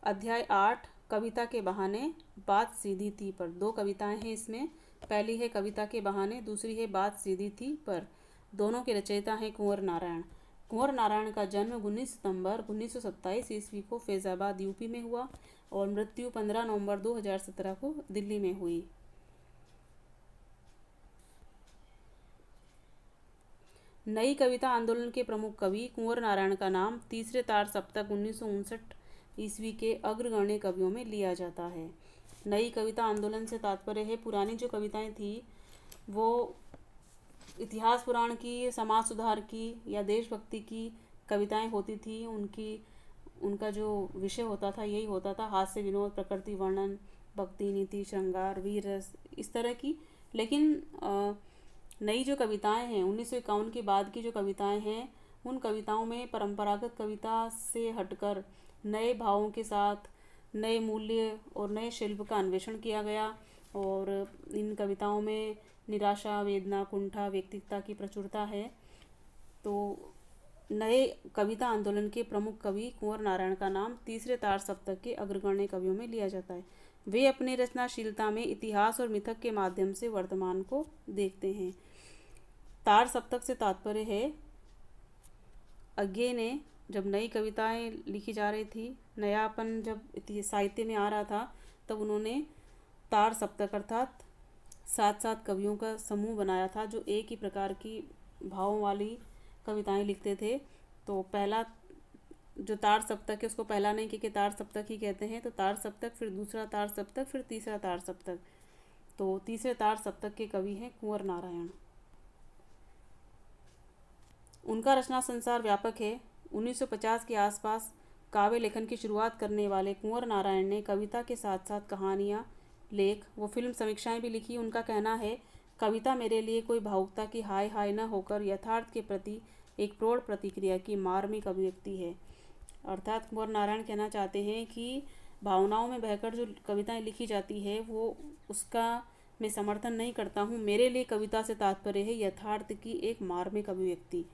अध्याय 8 कविता के बहाने बात सीधी थी पर। दो कविताएं हैं इसमें। पहली है कविता के बहाने, दूसरी है बात सीधी थी पर। दोनों के रचयिता हैं कुंवर नारायण। कुंवर नारायण का जन्म 19 सितंबर 1927 ईस्वी को फैजाबाद यूपी में हुआ और मृत्यु 15 नवंबर 2017 को दिल्ली में हुई। नई कविता आंदोलन के प्रमुख कवि कुंवर नारायण का नाम तीसरे तार सप्तक 1959 ईस्वी के अग्रगण्य कवियों में लिया जाता है। नई कविता आंदोलन से तात्पर्य है पुरानी जो कविताएं थी वो इतिहास पुराण की, समाज सुधार की या देशभक्ति की कविताएं होती थी। उनका जो विषय होता था यही होता था हास्य विनोद, प्रकृति वर्णन, भक्ति, नीति, श्रृंगार, वीर रस, इस तरह की। लेकिन नई जो कविताएं हैं 1951 के बाद की जो कविताएं हैं उन कविताओं में परंपरागत कविता से हटकर नए भावों के साथ नए मूल्य और नए शिल्प का अन्वेषण किया गया और इन कविताओं में निराशा, वेदना, कुंठा, व्यक्तित्व की प्रचुरता है। तो नए कविता आंदोलन के प्रमुख कवि कुंवर नारायण का नाम तीसरे तार सप्तक के अग्रगण्य कवियों में लिया जाता है। वे अपनी रचनाशीलता में इतिहास और मिथक के माध्यम से वर्तमान को देखते हैं। तार सप्तक से तात्पर्य है अज्ञे ने जब नई कविताएं लिखी जा रही थी, नयापन जब साहित्य में आ रहा था, तब उन्होंने तार सप्तक अर्थात 7 कवियों का समूह बनाया था जो एक ही प्रकार की भावों वाली कविताएं लिखते थे। तो पहला जो तार सप्तक है उसको पहला नहीं कि तार सप्तक ही कहते हैं, तो तार सप्तक, फिर दूसरा तार सप्तक, फिर तीसरा तार सप्तक। तो तीसरे तार सप्तक के कवि हैं कुंवर नारायण। उनका रचना संसार व्यापक है। 1950 के आसपास काव्य लेखन की शुरुआत करने वाले कुंवर नारायण ने कविता के साथ साथ कहानियाँ, लेख व फिल्म समीक्षाएं भी लिखी। उनका कहना है कविता मेरे लिए कोई भावुकता की हाय हाय न होकर यथार्थ के प्रति एक प्रौढ़ प्रतिक्रिया की मार्मिक अभिव्यक्ति है। अर्थात कुंवर नारायण कहना चाहते हैं कि भावनाओं में बहकर जो कविताएं लिखी जाती है वो उसका मैं समर्थन नहीं करता हूँ। मेरे लिए कविता से तात्पर्य है यथार्थ की एक मार्मिक अभिव्यक्ति।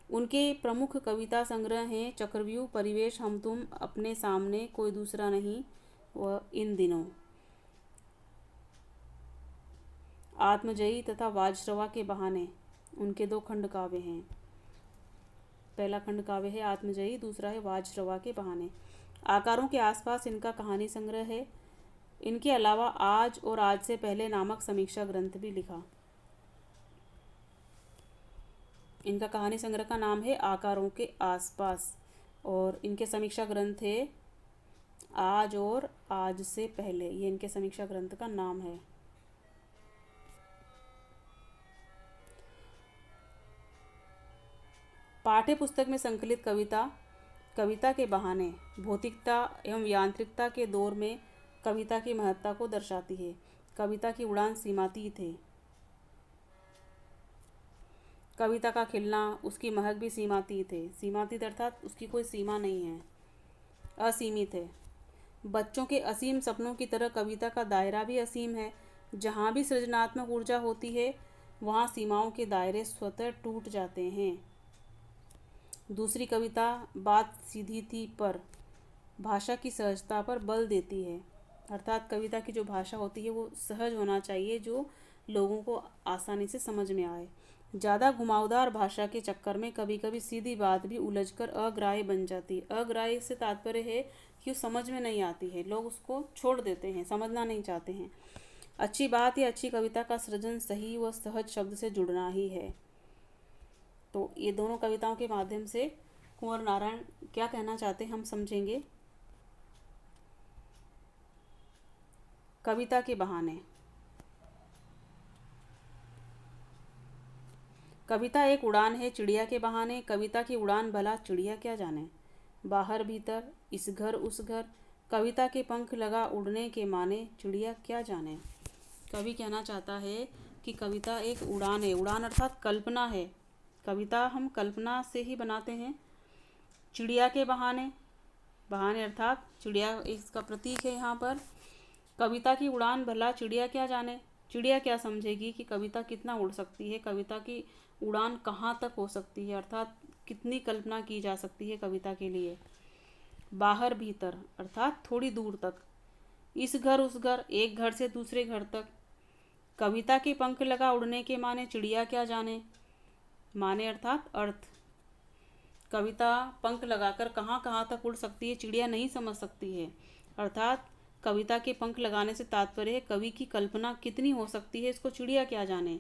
उनके प्रमुख कविता संग्रह हैं चक्रव्यूह, परिवेश, हम तुम, अपने सामने, कोई दूसरा नहीं व इन दिनों। आत्मजयी तथा वाजश्रवा के बहाने उनके 2 खंड काव्य हैं। पहला खंड काव्य है आत्मजयी, दूसरा है वाजश्रवा के बहाने। आकारों के आसपास इनका कहानी संग्रह है। इनके अलावा आज और आज से पहले नामक समीक्षा ग्रंथ भी लिखा। इनका कहानी संग्रह का नाम है आकारों के आसपास और इनके समीक्षा ग्रंथ है आज और आज से पहले। ये इनके समीक्षा ग्रंथ का नाम है। पाठ्य पुस्तक में संकलित कविता के बहाने भौतिकता एवं यांत्रिकता के दौर में कविता की महत्ता को दर्शाती है। कविता की उड़ान सीमातीत है। कविता का खिलना, उसकी महक भी सीमातीत है। सीमातीत अर्थात उसकी कोई सीमा नहीं है, असीमित है। बच्चों के असीम सपनों की तरह कविता का दायरा भी असीम है। जहाँ भी सृजनात्मक ऊर्जा होती है वहाँ सीमाओं के दायरे स्वतः टूट जाते हैं। दूसरी कविता बात सीधी थी पर भाषा की सहजता पर बल देती है। अर्थात कविता की जो भाषा होती है वो सहज होना चाहिए, जो लोगों को आसानी से समझ में आए। ज़्यादा घुमावदार भाषा के चक्कर में कभी कभी सीधी बात भी उलझकर अग्राह्य बन जाती है। अग्राह्य से तात्पर्य है कि वो समझ में नहीं आती है, लोग उसको छोड़ देते हैं, समझना नहीं चाहते हैं। अच्छी बात या अच्छी कविता का सृजन सही व सहज शब्द से जुड़ना ही है। तो ये दोनों कविताओं के माध्यम से कुंवर नारायण क्या कहना चाहते हैं हम समझेंगे। कविता के बहाने। कविता एक उड़ान है चिड़िया के बहाने। कविता की उड़ान भला चिड़िया क्या जाने, बाहर भीतर, इस घर उस घर, कविता के पंख लगा उड़ने के माने, चिड़िया क्या जाने। कवि कहना चाहता है कि कविता एक उड़ान है। उड़ान अर्थात कल्पना है। कविता हम कल्पना से ही बनाते हैं। चिड़िया के बहाने, बहाने अर्थात चिड़िया इसका प्रतीक है यहाँ पर। कविता की उड़ान भला चिड़िया क्या जाने, चिड़िया क्या समझेगी कि कविता कितना उड़ सकती है, कविता की उड़ान कहाँ तक हो सकती है, अर्थात कितनी कल्पना की जा सकती है कविता के लिए। बाहर भीतर अर्थात थोड़ी दूर तक, इस घर उस घर, एक घर से दूसरे घर तक। कविता के पंख लगा उड़ने के माने चिड़िया क्या जाने, माने अर्थात अर्थ। कविता पंख लगाकर कहाँ कहाँ तक उड़ सकती है, चिड़िया नहीं समझ सकती है। अर्थात कविता के पंख लगाने से तात्पर्य है कवि की कल्पना कितनी हो सकती है, इसको चिड़िया क्या जाने।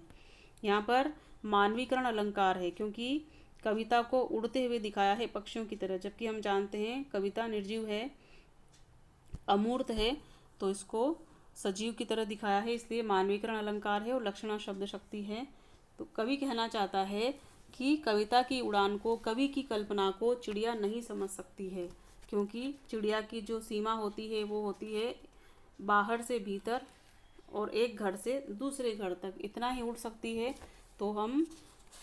यहाँ पर मानवीकरण अलंकार है, क्योंकि कविता को उड़ते हुए दिखाया है पक्षियों की तरह, जबकि हम जानते हैं कविता निर्जीव है, अमूर्त है, तो इसको सजीव की तरह दिखाया है, इसलिए मानवीकरण अलंकार है और लक्षणा शब्द शक्ति है। तो कवि कहना चाहता है कि कविता की उड़ान को, कवि की कल्पना को चिड़िया नहीं समझ सकती है, क्योंकि चिड़िया की जो सीमा होती है वो होती है बाहर से भीतर और एक घर से दूसरे घर तक, इतना ही उड़ सकती है। तो हम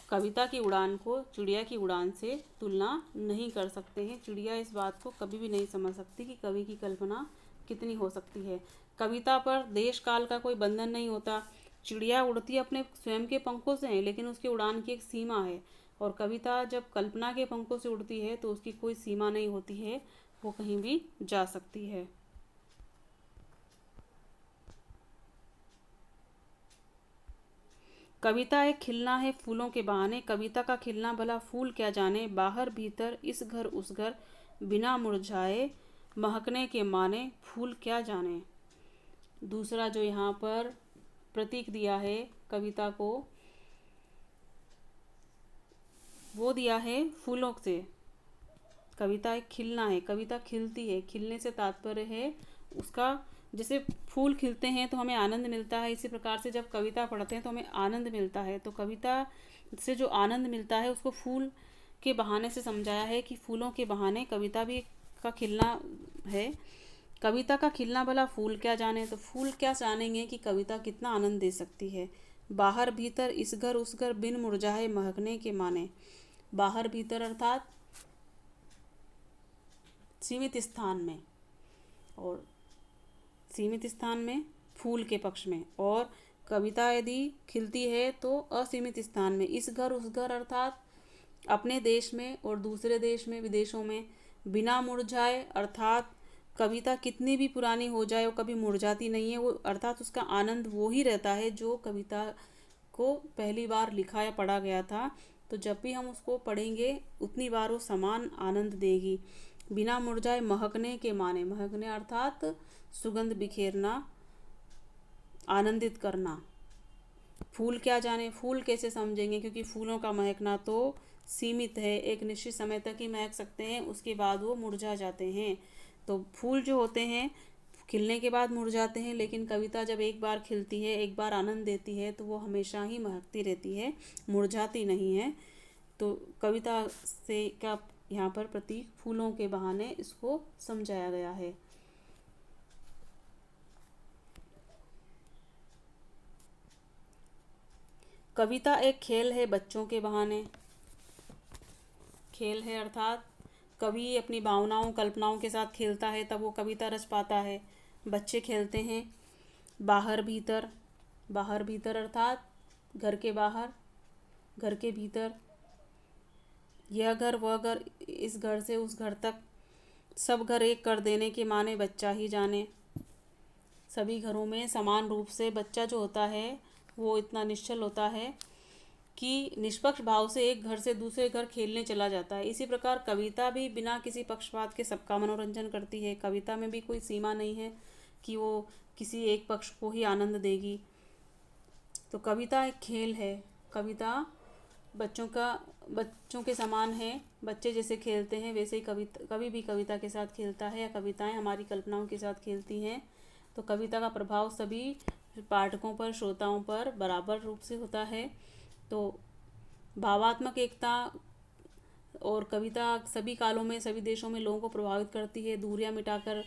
कविता की उड़ान को चिड़िया की उड़ान से तुलना नहीं कर सकते हैं। चिड़िया इस बात को कभी भी नहीं समझ सकती कि कवि की कल्पना कितनी हो सकती है। कविता पर देश काल का कोई बंधन नहीं होता। चिड़िया उड़ती अपने स्वयं के पंखों से है, लेकिन उसके उड़ान की एक सीमा है, और कविता जब कल्पना के पंखों से उड़ती है तो उसकी कोई सीमा नहीं होती है, वो कहीं भी जा सकती है। कविता एक खिलना है फूलों के बहाने, कविता का खिलना भला फूल क्या जाने, बाहर भीतर इस घर उस घर, बिना मुरझाए महकने के माने, फूल क्या जाने। दूसरा जो यहाँ पर प्रतीक दिया है कविता को, वो दिया है फूलों से। कविता एक खिलना है, कविता खिलती है, खिलने से तात्पर्य है उसका, जैसे फूल खिलते हैं तो हमें आनंद मिलता है, इसी प्रकार से जब कविता पढ़ते हैं तो हमें आनंद मिलता है। तो कविता से जो आनंद मिलता है उसको फूल के बहाने से समझाया है कि फूलों के बहाने कविता भी का खिलना है। कविता का खिलना भला फूल क्या जाने, तो फूल क्या जानेंगे कि कविता कितना आनंद दे सकती है। बाहर भीतर इस घर उस घर, बिन मुरझाए महकने के माने। बाहर भीतर अर्थात सीमित स्थान में, और सीमित स्थान में फूल के पक्ष में, और कविता यदि खिलती है तो असीमित स्थान में, इस घर उस घर अर्थात अपने देश में और दूसरे देश में, विदेशों में। बिना मुरझाए अर्थात कविता कितनी भी पुरानी हो जाए वो कभी मुरझाती नहीं है, वो अर्थात उसका आनंद वो ही रहता है जो कविता को पहली बार लिखा या पढ़ा गया था। तो जब भी हम उसको पढ़ेंगे उतनी बार वो समान आनंद देगी। बिना मुरझाए महकने के माने, महकने अर्थात सुगंध बिखेरना, आनंदित करना। फूल क्या जाने, फूल कैसे समझेंगे, क्योंकि फूलों का महकना तो सीमित है, एक निश्चित समय तक ही महक सकते हैं, उसके बाद वो मुरझा जाते हैं। तो फूल जो होते हैं खिलने के बाद मुरझाते हैं, लेकिन कविता जब एक बार खिलती है, एक बार आनंद देती है, तो वो हमेशा ही महकती रहती है, मुरझाती नहीं है। तो कविता से क्या यहाँ पर प्रतीक फूलों के बहाने इसको समझाया गया है। कविता एक खेल है बच्चों के बहाने। खेल है अर्थात कवि अपनी भावनाओं कल्पनाओं के साथ खेलता है, तब वो कविता रच पाता है। बच्चे खेलते हैं। बाहर भीतर, बाहर भीतर अर्थात घर के बाहर, घर के भीतर, यह घर वह घर, इस घर से उस घर तक, सब घर एक कर देने के माने बच्चा ही जाने। सभी घरों में समान रूप से बच्चा जो होता है वो इतना निश्चल होता है कि निष्पक्ष भाव से एक घर से दूसरे घर खेलने चला जाता है। इसी प्रकार कविता भी बिना किसी पक्षपात के सबका मनोरंजन करती है। कविता में भी कोई सीमा नहीं है कि वो किसी एक पक्ष को ही आनंद देगी। तो कविता एक खेल है। कविता बच्चों के समान है। बच्चे जैसे खेलते हैं वैसे ही कवि भी कविता के साथ खेलता है, या कविताएं हमारी कल्पनाओं के साथ खेलती हैं। तो कविता का प्रभाव सभी पाठकों पर, श्रोताओं पर बराबर रूप से होता है। तो भावात्मक एकता और कविता सभी कालों में, सभी देशों में लोगों को प्रभावित करती है, दूरियां मिटाकर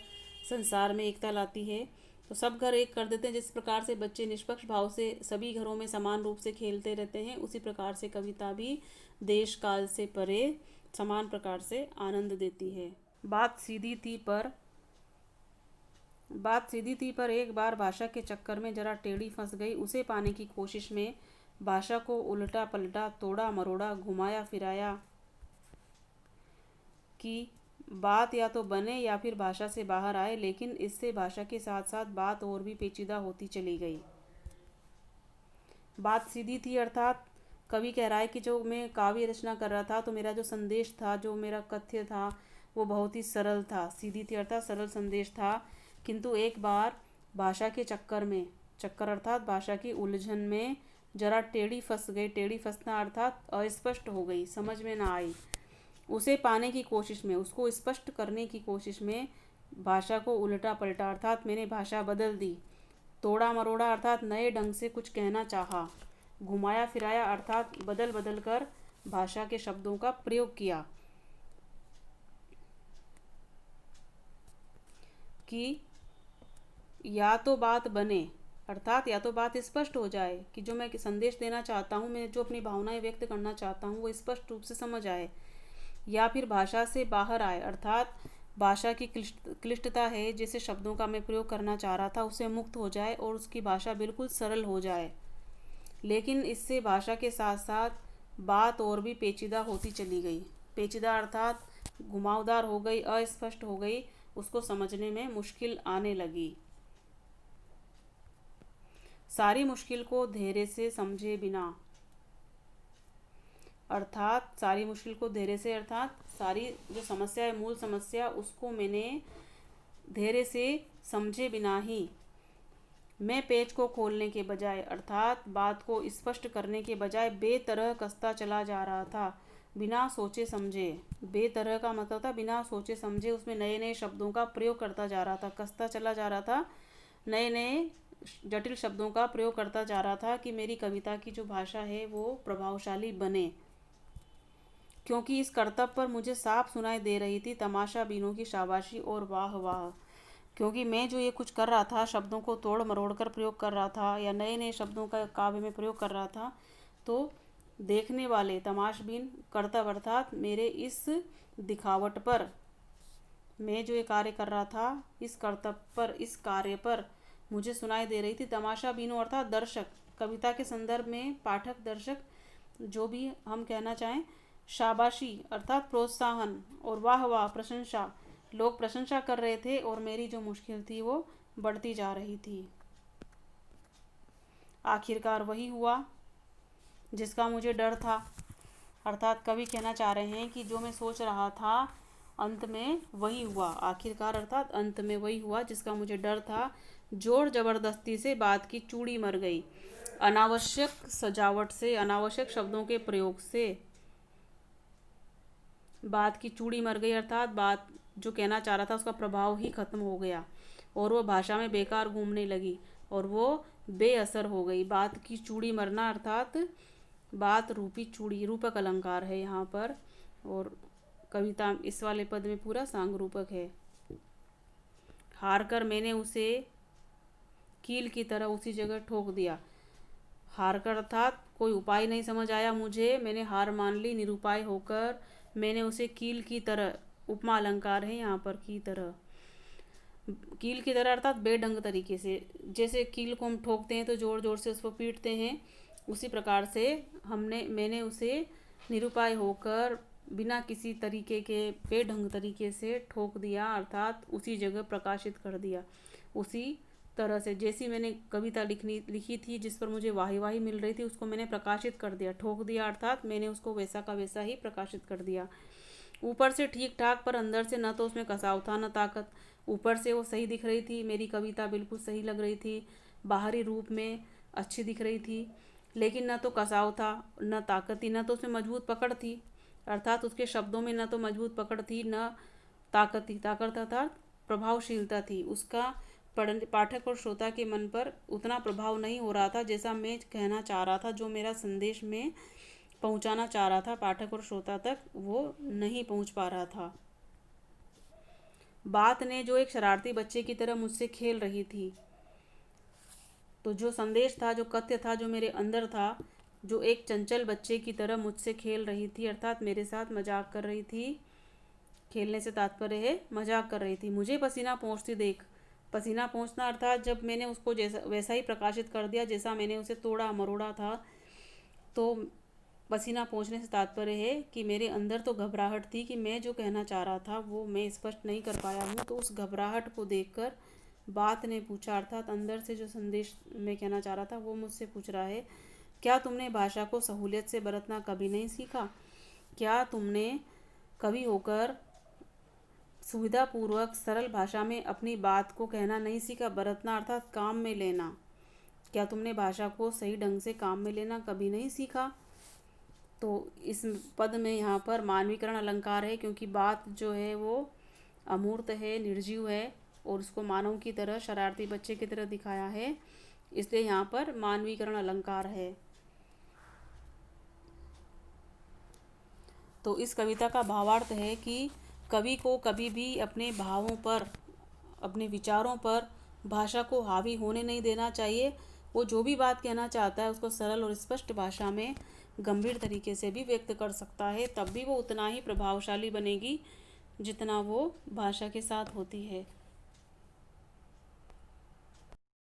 संसार में एकता लाती है। तो सब घर एक कर देते हैं। जिस प्रकार से बच्चे निष्पक्ष भाव से सभी घरों में समान रूप से खेलते रहते हैं, उसी प्रकार से कविता भी देश काल से परे समान प्रकार से आनंद देती है। बात सीधी थी पर एक बार भाषा के चक्कर में जरा टेढ़ी फंस गई। उसे पाने की कोशिश में भाषा को उल्टा पलटा, तोड़ा मरोड़ा, घुमाया फिराया कि बात या तो बने या फिर भाषा से बाहर आए, लेकिन इससे भाषा के साथ साथ बात और भी पेचीदा होती चली गई। बात सीधी थी, अर्थात कवि कह रहा है कि जो मैं काव्य रचना कर रहा था तो मेरा जो संदेश था, जो मेरा कथ्य था, वो बहुत ही सरल था। सीधी थी अर्थात सरल संदेश था, किंतु एक बार भाषा के चक्कर में, चक्कर अर्थात भाषा की उलझन में जरा टेढ़ी फंस गई। टेढ़ी फंसना अर्थात अस्पष्ट हो गई, समझ में ना आई। उसे पाने की कोशिश में, उसको स्पष्ट करने की कोशिश में भाषा को उल्टा पलटा अर्थात मैंने भाषा बदल दी। तोड़ा मरोड़ा अर्थात नए ढंग से कुछ कहना चाहा। घुमाया फिराया अर्थात बदल बदल कर भाषा के शब्दों का प्रयोग किया कि या तो बात बने, अर्थात या तो बात स्पष्ट हो जाए कि जो मैं संदेश देना चाहता हूँ, मैं जो अपनी भावनाएं व्यक्त करना चाहता हूँ वो स्पष्ट रूप से समझ आए, या फिर भाषा से बाहर आए अर्थात भाषा की क्लिष्टता है जिसे शब्दों का मैं प्रयोग करना चाह रहा था उससे मुक्त हो जाए और उसकी भाषा बिल्कुल सरल हो जाए। लेकिन इससे भाषा के साथ साथ बात और भी पेचीदा होती चली गई। पेचीदा अर्थात घुमावदार हो गई, अस्पष्ट हो गई, उसको समझने में मुश्किल आने लगी। सारी मुश्किल को धैर्य से समझे बिना, अर्थात सारी मुश्किल को धैर्य से अर्थात सारी जो समस्या है, मूल समस्या, उसको मैंने धैर्य से समझे बिना ही मैं पेच को खोलने के बजाय अर्थात बात को स्पष्ट करने के बजाय बेतरह कसता चला जा रहा था, बिना सोचे समझे। बेतरह का मतलब था बिना सोचे समझे, उसमें नए नए शब्दों का प्रयोग करता जा रहा था, कसता चला जा रहा था, नए नए जटिल शब्दों का प्रयोग करता जा रहा था कि मेरी कविता की जो भाषा है वो प्रभावशाली बने। क्योंकि इस कर्तव्य पर मुझे साफ सुनाई दे रही थी तमाशा बीनों की शाबाशी और वाह वाह। क्योंकि मैं जो ये कुछ कर रहा था, शब्दों को तोड़ मरोड़ कर प्रयोग कर रहा था या नए नए शब्दों का काव्य में प्रयोग कर रहा था, तो देखने वाले तमाशबीन कर्तव्य अर्थात मेरे इस दिखावट पर, मैं जो ये कार्य कर रहा था इस कर्तव्य पर, इस कार्य पर मुझे सुनाई दे रही थी तमाशा बीनों अर्थात दर्शक, कविता के संदर्भ में पाठक, दर्शक, जो भी हम कहना चाहें, शाबाशी अर्थात प्रोत्साहन और वाह वाह प्रशंसा, लोग प्रशंसा कर रहे थे और मेरी जो मुश्किल थी वो बढ़ती जा रही थी। आखिरकार वही हुआ जिसका मुझे डर था, अर्थात कवि कहना चाह रहे हैं कि जो मैं सोच रहा था अंत में वही हुआ। आखिरकार अर्थात अंत में वही हुआ जिसका मुझे डर था। जोर जबरदस्ती से बात की चूड़ी मर गई, अनावश्यक सजावट से, अनावश्यक शब्दों के प्रयोग से बात की चूड़ी मर गई, अर्थात बात जो कहना चाह रहा था उसका प्रभाव ही खत्म हो गया और वो भाषा में बेकार घूमने लगी और वो बेअसर हो गई। बात की चूड़ी मरना अर्थात बात रूपी चूड़ी, रूपक अलंकार है यहाँ पर, और कविता इस वाले पद में पूरा सांग रूपक है। हार कर मैंने उसे कील की तरह उसी जगह ठोक दिया। हार कर अर्थात कोई उपाय नहीं समझ आया मुझे, मैंने हार मान ली, निरुपाय होकर मैंने उसे कील की तरह, उपमा अलंकार है यहाँ पर, की तरह, कील की तरह अर्थात बेढंग तरीके से, जैसे कील को हम ठोकते हैं तो जोर जोर से उसको पीटते हैं, उसी प्रकार से मैंने उसे निरुपाय होकर बिना किसी तरीके के बेढंग तरीके से ठोक दिया, अर्थात उसी जगह प्रकाशित कर दिया। उसी तरह से जैसी मैंने कविता लिखी थी जिस पर मुझे वाही वाही मिल रही थी उसको मैंने प्रकाशित कर दिया, ठोक दिया, अर्थात मैंने उसको वैसा का वैसा ही प्रकाशित कर दिया। ऊपर से ठीक ठाक पर अंदर से न तो उसमें कसाव था न ताकत। ऊपर से वो सही दिख रही थी, मेरी कविता बिल्कुल सही लग रही थी, बाहरी रूप में अच्छी दिख रही थी, लेकिन न तो कसाव था न ताकत थी, न तो उसमें मजबूत पकड़ थी, अर्थात उसके शब्दों में न तो मजबूत पकड़ थी न ताकत थी। ताकत अर्थात प्रभावशीलता थी, उसका पाठक और श्रोता के मन पर उतना प्रभाव नहीं हो रहा था जैसा मैं कहना चाह रहा था, जो मेरा संदेश में पहुंचाना चाह रहा था पाठक और श्रोता तक, वो नहीं पहुंच पा रहा था। बात ने जो एक शरारती बच्चे की तरह मुझसे खेल रही थी, तो जो संदेश था, जो कथ्य था, जो मेरे अंदर था, जो एक चंचल बच्चे की तरह मुझसे खेल रही थी, अर्थात मेरे साथ मजाक कर रही थी। खेलने से तात्पर्य है मजाक कर रही थी। मुझे पसीना पोंछती देख, पसीना पोंछना अर्थात जब मैंने उसको जैसा वैसा ही प्रकाशित कर दिया जैसा मैंने उसे तोड़ा मरोड़ा था, तो पसीना पोंछने से तात्पर्य है कि मेरे अंदर तो घबराहट थी कि मैं जो कहना चाह रहा था वो मैं स्पष्ट नहीं कर पाया हूँ, तो उस घबराहट को देखकर बात ने पूछा, अर्थात अंदर से जो संदेश मैं कहना चाह रहा था वो मुझसे पूछ रहा है, क्या तुमने भाषा को सहूलियत से बरतना कभी नहीं सीखा? क्या तुमने कवि होकर सुविधापूर्वक सरल भाषा में अपनी बात को कहना नहीं सीखा? बरतना अर्थात काम में लेना। क्या तुमने भाषा को सही ढंग से काम में लेना कभी नहीं सीखा? तो इस पद में यहाँ पर मानवीकरण अलंकार है, क्योंकि बात जो है वो अमूर्त है, निर्जीव है और उसको मानव की तरह, शरारती बच्चे की तरह दिखाया है, इसलिए यहाँ पर मानवीकरण अलंकार है। तो इस कविता का भावार्थ है कि कवि को कभी भी अपने भावों पर, अपने विचारों पर भाषा को हावी होने नहीं देना चाहिए। वो जो भी बात कहना चाहता है उसको सरल और स्पष्ट भाषा में गंभीर तरीके से भी व्यक्त कर सकता है, तब भी वो उतना ही प्रभावशाली बनेगी जितना वो भाषा के साथ होती है।